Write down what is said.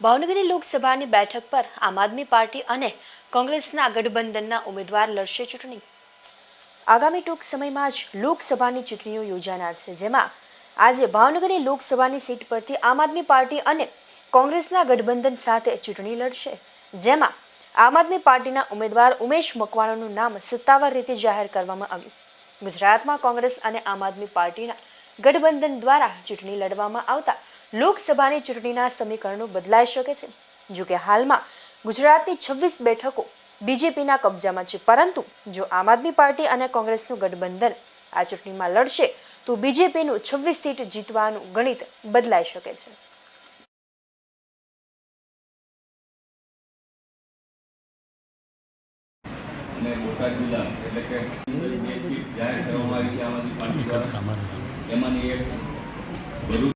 ભાવનગરની લોકસભાની બેઠક પર આમ આદમી પાર્ટી અને કોંગ્રેસના ગઠબંધનના ઉમેદવાર લડશે ચૂંટણી। આગામી ટૂંક સમયમાં જ લોકસભાની ચૂંટણીઓ યોજાનાર છે, જેમાં આજે ભાવનગરની લોકસભાની સીટ પરથી આમ આદમી પાર્ટી અને કોંગ્રેસના ગઠબંધન સાથે ચૂંટણી લડશે, જેમાં આમ આદમી પાર્ટીના ઉમેદવાર ઉમેશ મકવાણાનું નામ સત્તાવાર રીતે જાહેર કરવામાં આવ્યું। ગુજરાતમાં કોંગ્રેસ અને આમ આદમી પાર્ટીના ગઠબંધન દ્વારા ચૂંટણી લડવામાં આવતા લોકસભાની ચૂંટણીના સમીકરણો બદલાઈ શકે છે। જો કે હાલમાં ગુજરાતની 26 બેઠકો બીજેપીના કબજામાં છે, પરંતુ જો આમ આદમી પાર્ટી અને કોંગ્રેસનું ગઠબંધન આ ચૂંટણીમાં લડશે તો બીજેપીનું 26 સીટ જીતવાનું ગણિત બદલાઈ શકે છે। અને બોટાદ જિલ્લા એટલે કે 2 સીટ જાહેર કરવામાં આવી છે આમ આદમી પાર્ટી દ્વારા। એમાંની એક ભરૂચ